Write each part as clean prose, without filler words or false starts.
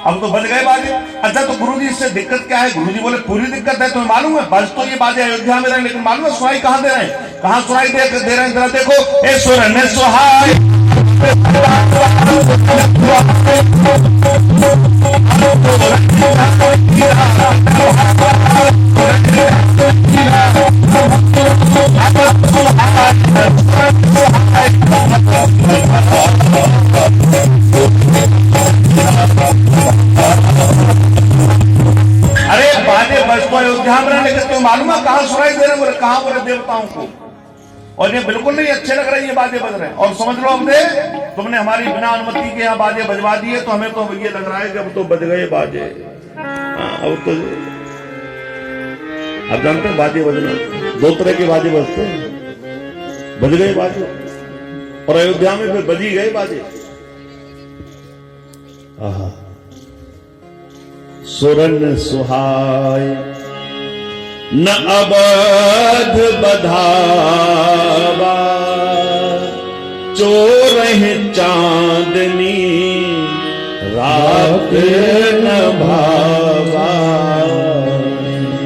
अब तो बज गए बाजे। अच्छा तो गुरुजी इससे दिक्कत क्या है? गुरुजी बोले पूरी दिक्कत है, तुम्हें मालूम है बज तो ये बाजे अयोध्या में रहे, लेकिन मालूम है सुनाई कहां दे रहे हैं? कहां सुनाई दे रहे हैं? जरा देखो, ए सुर ने सुहाय अरे बाजे बजतो अयोध्या में, लेकिन तुम्हें मालूम है कहां सुनाई दे रहे हैं? बोले कहां? बोले देवताओं को। और ये बिल्कुल नहीं अच्छे लग रहे ये बाजे बज रहे हैं। और समझ लो अब दे, तुमने हमारी बिना अनुमति के यहाँ बाजे बजवा दिए, तो हमें तो ये लग रहा है कि अब तो बज गए बाजे। अब तो आप जानते हैं बाजे बजना, दो तरह के बाजे बजते हैं। बज गए बाजे, और अयोध्या में फिर बजी गए बाजे। सुरन सुहाय न अबध बधावा, चोर है चांदनी रात न भावा।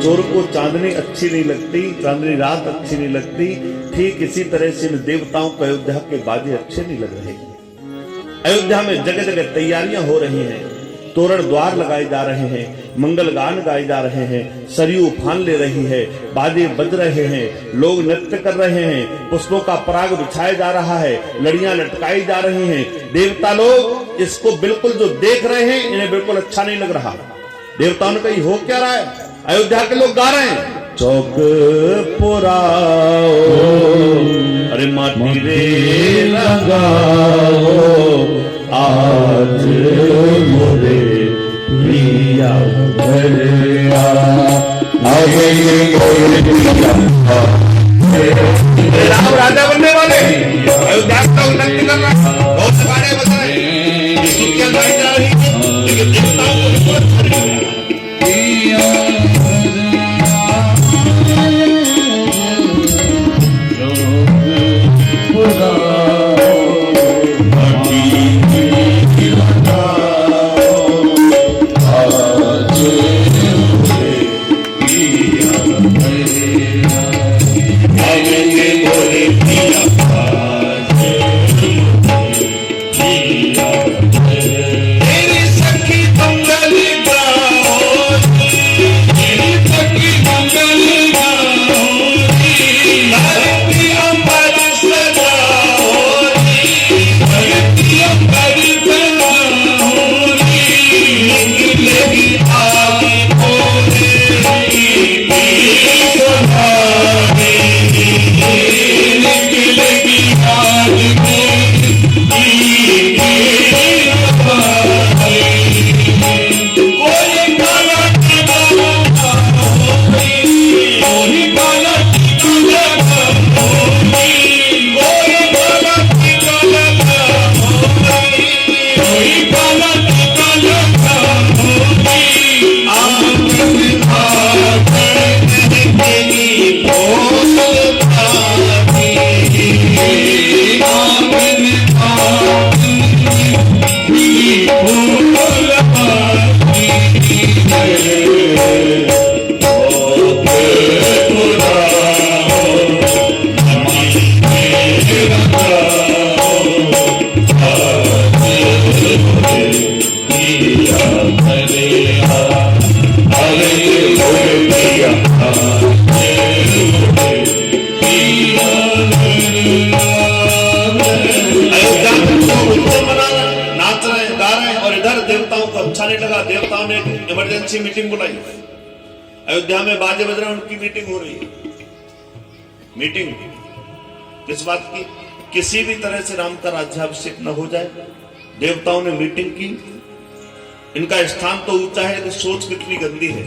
चोर को चांदनी अच्छी नहीं लगती, चांदनी रात अच्छी नहीं लगती। ठीक इसी तरह से इन देवताओं को अयोध्या के बाजे अच्छे नहीं लग रहे। अयोध्या में जगह जगह तैयारियां हो रही हैं, तोरण द्वार लगाए जा रहे हैं, मंगल गान गाए जा रहे हैं, सरयू उफान ले रही है, बाजे बज रहे हैं, लोग नृत्य कर रहे हैं, पुष्पों का पराग बिछाया जा रहा है, लड़ियां लटकाई जा रही हैं। देवता लोग इसको बिल्कुल जो देख रहे हैं, इन्हें बिल्कुल अच्छा नहीं लग रहा। देवताओं ने कही हो क्या रहा है? अयोध्या के लोग गा रहे हैं, चौक पुराओ अरे माटी रे लगाओ, आज मोरे प्रिया भरिया राम राजा बनने वाले अयोध्या का उन्नति कर रहा है, बहुत से गाने बज रहे हैं, स्तुतियां गाई जा रही है, लेकिन देवताओं को बिल्कुल अच्छा नहीं लग रहा। देवताओं ने इमरजेंसी मीटिंग बुलाई, अयोध्या में बाजे बज रहे हैं, उनकी मीटिंग हो रही है। मीटिंग किस बात की? किसी भी तरह से राम का राज्याभिषेक न हो जाए। देवताओं ने मीटिंग की। इनका स्थान तो ऊंचा है, लेकिन सोच कितनी गंदी है।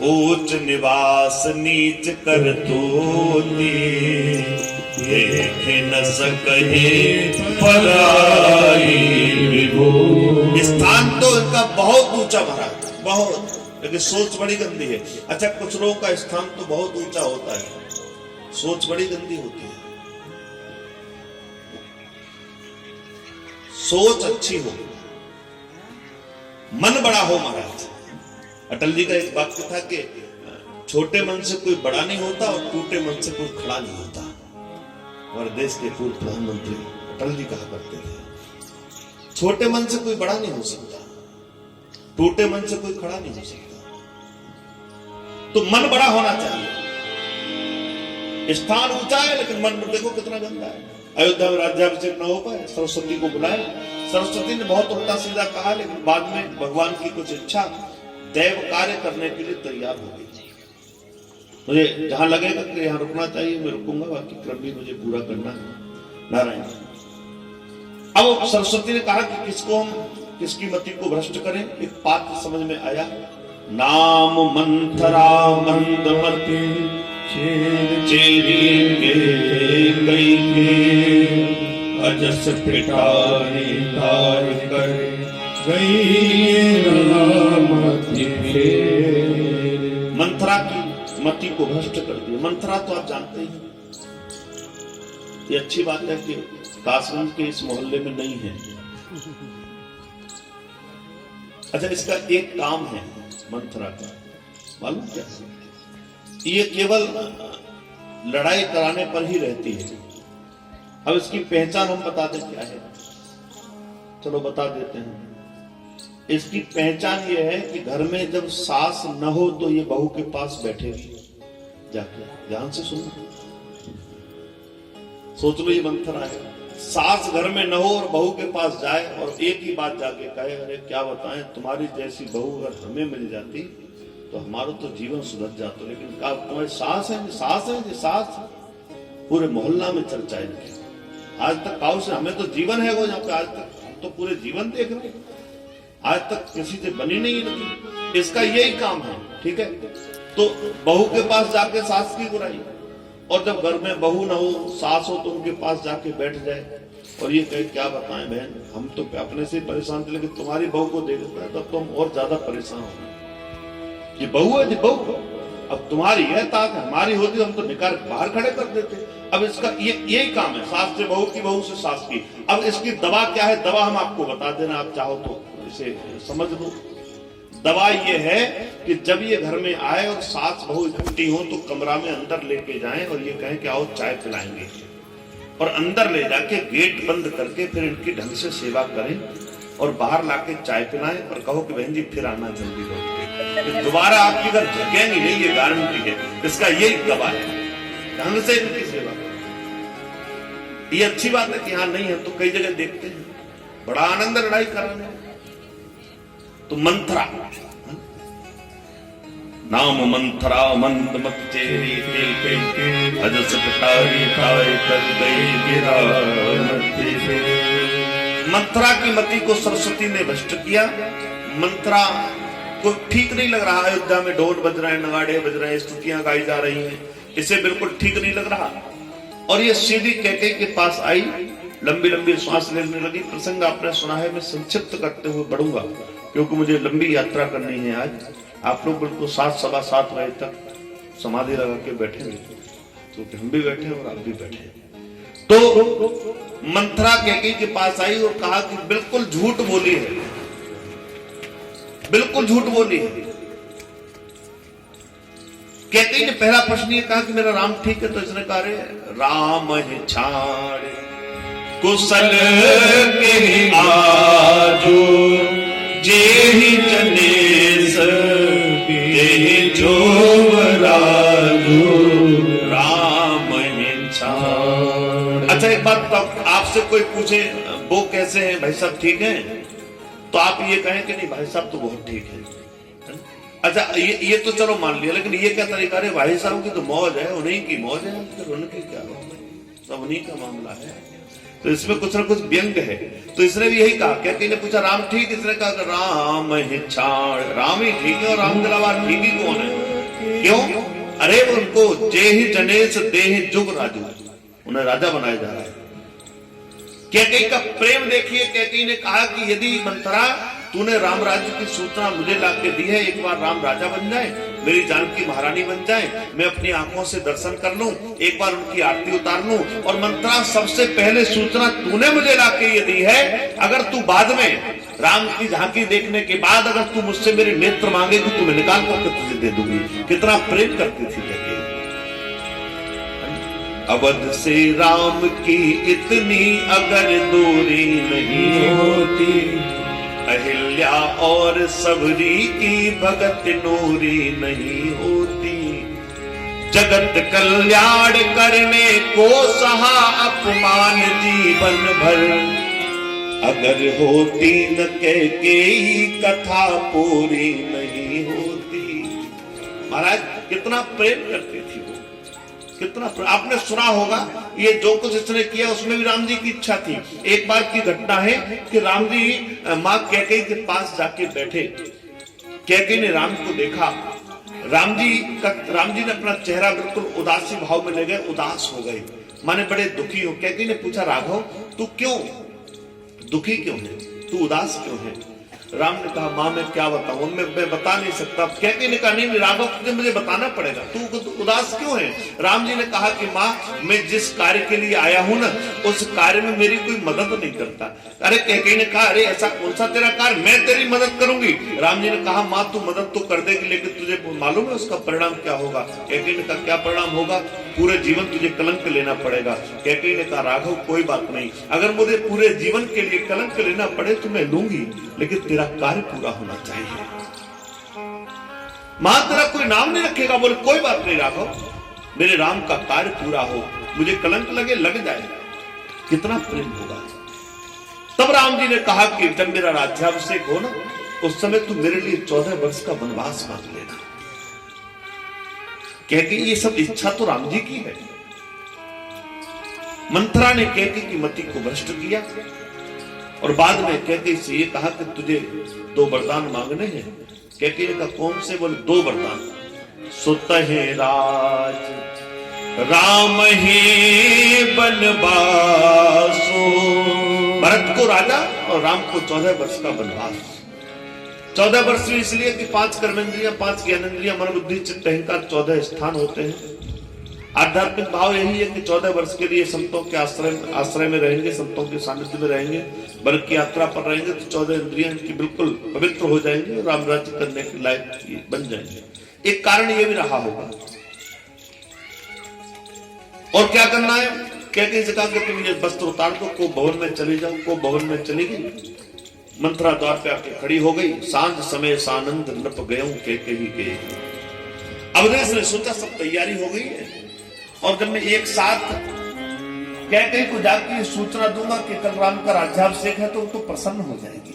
ऊंच निवास नीच कर तोती, देख न सके पराई विभू। स्थान तो इनका बहुत ऊंचा भरा, बहुत, लेकिन सोच बड़ी गंदी है। अच्छा, कुछ लोगों का स्थान तो बहुत ऊंचा होता है, सोच बड़ी गंदी होती है। सोच अच्छी हो, मन बड़ा हो महाराज। अटल जी का एक वाक्य था कि छोटे मन से कोई बड़ा नहीं होता और टूटे मन से कोई खड़ा नहीं होता। हमारे देश के पूर्व प्रधानमंत्री अटल जी कहा करते थे, छोटे मन से कोई बड़ा नहीं हो सकता, टूटे मन से कोई खड़ा नहीं हो सकता। तो मन बड़ा होना चाहिए। स्थान ऊंचा है लेकिन मन देखो कितना गंदा है। अयोध्या में राज्याभिषेक न हो पाए, सरस्वती को बुलाए, सरस्वती ने बहुत उल्टा सीधा कहा, लेकिन बाद में भगवान की कुछ इच्छा दैव कार्य करने के लिए तैयार हो गई। मुझे जहां लगेगा कि यहां रुकना चाहिए मैं रुकूंगा, बाकी क्रम भी मुझे पूरा करना है। नारायण। अब सरस्वती ने कहा कि किसको हम किसकी मति को भ्रष्ट करें। एक पात्र समझ में आया, नाम मंथरा मंदमती चेरी के गई के अजस पिटारी तार कर गई मंथरा की मति को भ्रष्ट कर दिया। मंथरा तो आप जानते ही, ये अच्छी बात है कि कासगंज के इस मोहल्ले में नहीं है। अच्छा, इसका एक काम है मंथरा का, मालूम क्या? ये केवल लड़ाई कराने पर ही रहती है। अब इसकी पहचान हम बता दें क्या है, चलो बता देते हैं। इसकी पहचान ये है कि घर में जब सास न हो तो ये बहू के पास बैठेगी जाके। ध्यान से सुनो, सोच लो ये मंथरा है। सास घर में न हो और बहू के पास जाए और एक ही बात जाके कहे, अरे क्या बताएं, तुम्हारी जैसी बहू अगर हमें मिल जाती तो हमारा तो जीवन सुधर जाता। लेकिन क्या तुम्हारी सास है? सास है जी, सास। पूरे मोहल्ला में चर्चा है। आज तक काउ से हमें तो जीवन है वो, यहाँ पे आज तक तो पूरे जीवन देख रहे, आज तक किसी से बनी नहीं लगी। इसका यही काम है, ठीक है। तो बहू के पास जाके सास की बुराई, और जब घर में बहू ना हो, सास हो, तो उनके पास जाके बैठ जाए और ये कहे, क्या बताएं बहन, हम तो अपने से परेशान थे, लेकिन तुम्हारी बहू को देखता है तब तो हम और ज्यादा परेशान हो। ये बहू है जी, बहू अब तुम्हारी है, ताकत हमारी होती हम तो निकाल बाहर खड़े कर देते। अब इसका यही काम है, सास से बहू की, बहू से सास की। अब इसकी दवा क्या है? दवा हम आपको बता देना, आप चाहो तो इसे समझ लो। दवा ये है कि जब ये घर में आए और सास बहू इकट्ठी हो तो कमरा में अंदर लेके जाएं और ये कहें कि आओ चाय पिलाएंगे, और अंदर ले जाके गेट बंद करके फिर इनकी ढंग से सेवा करें और बाहर लाके चाय पिलाएं और कहो कि बहन जी फिर आना जल्दी लौट के, दोबारा आपकी घर झुकेंगी नहीं, ये गारंटी है। इसका यही दवा है, ढंग से इनकी सेवा करें। ये अच्छी बात है कि यहां नहीं है तो कई जगह देखते हैं, बड़ा आनंद लड़ाई कराने। तो मंथरा, नाम मंथरा मंद मत चेरी के अजस पिटारी ताय कर गई गिरा। मंथरा की मति को सरस्वती ने भ्रष्ट किया। मंथरा को ठीक नहीं लग रहा, अयोध्या में ढोल बज रहे हैं, नगाड़े बज रहे हैं, स्तुतियां गाई जा रही हैं, इसे बिल्कुल ठीक नहीं लग रहा। और ये सीधी कैकेयी के पास आई, लंबी लंबी श्वास लेने लगी। प्रसंग आपने सुना है, मैं संक्षिप्त करते हुए बढ़ूंगा क्योंकि मुझे लंबी यात्रा करनी है आज। आप लोग बिल्कुल 7 सवा 7 बजे तक समाधि लगा के बैठेंगे, क्योंकि हम भी बैठे और आप भी बैठे। तो मंथरा कैकेयी के पास आई और कहा कि बिल्कुल झूठ बोली है, बिल्कुल झूठ बोली है। कैकेयी ने पहला प्रश्न ये कहा कि मेरा राम ठीक है? तो इसने कहा, रे राम है छाड़ कुशल के आजो जेहि जनेस तेहि जोवराजो राम है छाड़। अच्छा एक बात, तो आपसे कोई पूछे वो कैसे हैं, भाई साहब ठीक हैं? तो आप ये कहें कि नहीं भाई साहब तो बहुत ठीक है। अच्छा ये तो चलो मान लिया, लेकिन ये क्या तरीका है? भाई साहब की तो मौज है, उन्हीं की मौज है, फिर उनकी क्या मौज है, सब उन्हीं का मामला है। तो इसमें कुछ ना कुछ व्यंग है। तो इसने भी यही कहा, कैकेयी ने पूछा राम ठीक? इसने कहा राम है छाड़, राम ही ठीक है और राम के अलावा ठीक ही कौन है? क्यों? अरे उनको जेहि जनेस देहि जुग राजू, उन्हें राजा बनाया जा रहा है। कैकेयी का प्रेम देखिए। कैकेयी ने कहा कि यदि मंथरा तूने राम राज्य की सूचना मुझे लाके दी है, एक बार राम राजा बन जाए, मेरी जानकी महारानी बन जाए, मैं अपनी आंखों से दर्शन कर लूं, एक बार उनकी आरती उतार लूं। और मंत्रा सबसे पहले सूचना तूने मुझे लाके ये दी है, अगर तू बाद में राम की झांकी देखने के बाद अगर तू मुझसे मेरे नेत्र मांगेगी तो मैं निकाल करके तुझे दे दूंगी। कितना प्रेम करती थी कहती। अवध से राम की इतनी अगर दूरी नहीं होती, अहिल्या और सबरी की भगत नूरी नहीं होती। जगत कल्याण करने को सहा अपमान जीवन भर, अगर होती न कैकेयी कथा पूरी नहीं होती। महाराज कितना प्रेम करती थी वो, कितना आपने सुना होगा, ये जो कुछ इसने किया उसमें भी राम जी की इच्छा थी। एक बार की घटना है कि राम जी मां कैकेयी के पास जाके बैठे, कैकेयी ने राम को देखा, राम जी ने अपना चेहरा बिल्कुल उदासी भाव में ले गए, उदास हो गए, माने बड़े दुखी हो। कैकेयी ने पूछा, राघव तू क्यों दुखी क्यों है, तू उदास क्यों है? राम ने कहा, मां मैं क्या बताऊं, मैं बता नहीं सकता। कैकेयी ने कहा, नहीं राघव तुझे मुझे बताना पड़ेगा, तू उदास क्यों है? राम जी ने कहा कि मां मैं जिस कार्य के लिए आया हूं ना, उस कार्य में मेरी कोई मदद नहीं करता। अरे कैकेयी ने कहा, अरे ऐसा कौन सा तेरा कार्य, मैं तेरी मदद करूंगी। राम जी ने कहा, मां तू मदद तो कर देगी, लेकिन तुझे मालूम है उसका परिणाम क्या होगा? कैकेयी ने कहा, क्या परिणाम होगा? पूरे जीवन तुझे कलंक लेना पड़ेगा। कैकेयी ने कहा, राघव कोई बात नहीं, अगर मुझे पूरे जीवन के लिए कलंक लेना पड़े तो मैं लूंगी, लेकिन तेरा कार्य पूरा होना चाहिए। मां तेरा कोई नाम नहीं रखेगा। बोले कोई बात नहीं राघव, मेरे राम का कार्य पूरा हो, मुझे कलंक लगे लग जाए। कितना प्रेम होगा। तब राम जी ने कहा कि जब मेरा राज्याभिषेक हो ना, उस समय तू मेरे लिए 14 वर्ष का वनवास मांग लेना। कैकेयी ये सब इच्छा तो राम जी की है। मंथरा ने कैकेयी की मति को भ्रष्ट किया और बाद में कैकेयी से ये कहा कि तुझे 2 वरदान मांगने हैं। कैकेयी ने कहा, कौन से? बोले 2 वरदान। सुतहि राज राम ही बनवासो, भरत को राजा और राम को 14 वर्ष का वनवास। 14 वर्ष में इसलिए कि 5 कर्मेंद्रियां, 5 ज्ञानेंद्रियां, मन बुद्धि चित्त अहंकार 14 स्थान होते हैं। आध्यात्मिक भाव यही है कि 14 वर्ष के लिए संतों के आश्रय में रहेंगे, संतों के सानिध्य में रहेंगे, वन की यात्रा पर रहेंगे तो 14 इंद्रियां इनकी बिल्कुल पवित्र हो जाएंगे, राम राज्य करने के लायक बन जाएंगे। एक कारण ये भी रहा होगा। और क्या करना है? कैकेयी से कहा कि तुम ये वस्त्र उतार दो, को भवन में चली जाओ। को भवन में चली गई। मंथरा द्वार पे आके खड़ी हो गई। सांझ समय सानंद नप गयों कैकेयी के। अवधेश ने सोचा सब तैयारी हो गई है, और जब मैं एक साथ कैकेयी को जाकर सूचना दूंगा कि कल राम का राज्याभिषेक है, तो प्रसन्न हो जाएगी।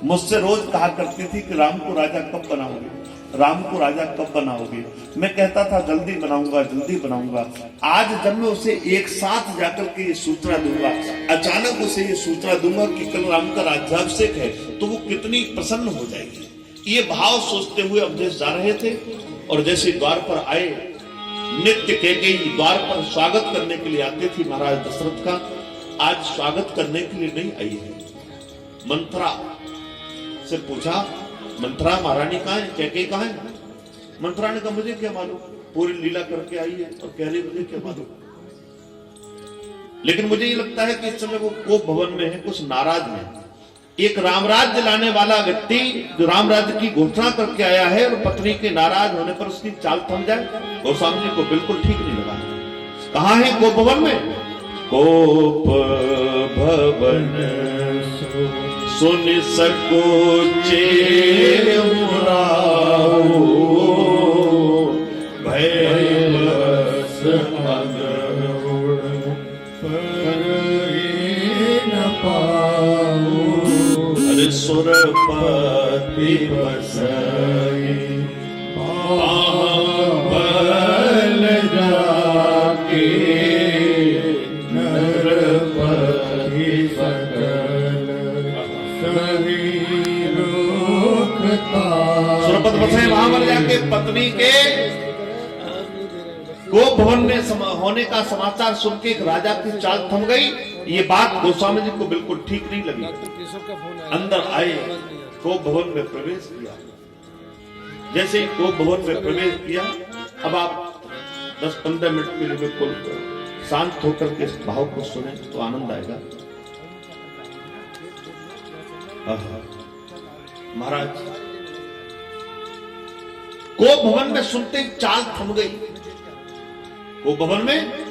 मुझसे रोज कहा करती थी कि राम को राजा कब बनाओगे, राम को राजा कब बनाओगे। मैं कहता था जल्दी बनाऊंगा, जल्दी बनाऊंगा। आज जब मैं उसे एक साथ जाकर के ये सूचना दूंगा, अचानक उसे ये सूचना दूंगा कि कल राम का राज्याभिषेक है, तो वो कितनी प्रसन्न हो जाएगी। ये भाव सोचते हुए अवधेश जा रहे थे, और जैसे द्वार पर आए, नित्य कैकेयी द्वार पर स्वागत करने के लिए आते थी महाराज दशरथ का, आज स्वागत करने के लिए नहीं आई है। मंथरा से पूछा, मंथरा महारानी कहाँ है, कैकेयी कहाँ है? मंथरा ने कहा, मुझे क्या मालूम, पूरी लीला करके आई है और कह रही मुझे क्या मालूम। लेकिन मुझे ये लगता है कि इस समय वो कोप भवन में है, कुछ नाराज में। एक रामराज्य लाने वाला व्यक्ति जो राम राज्य की घोषणा करके आया है और पत्नी के नाराज होने पर उसकी चाल थम जाए, गोस्वामी जी को बिल्कुल ठीक नहीं लगा। कहाँ है कोप भवन में? कोप भवन सुन सकोचे मुराओ, भयवश सुरपति बसई बल जाके नरपति सकल सही रोकता। सुरपति बसई वहां पर जाके पत्नी के गोप भवन में होने का समाचार सुन के एक राजा की चाल थम गई। ये बात गोस्वामी जी को बिल्कुल ठीक नहीं लगी। अंदर आए को भवन में प्रवेश किया। जैसे ही को भवन में प्रवेश किया, अब आप 10-15 मिनट के लिए बिल्कुल शांत होकर के इस भाव को सुने तो आनंद आएगा। महाराज को भवन में सुनते ही चाल थम गई। को भवन में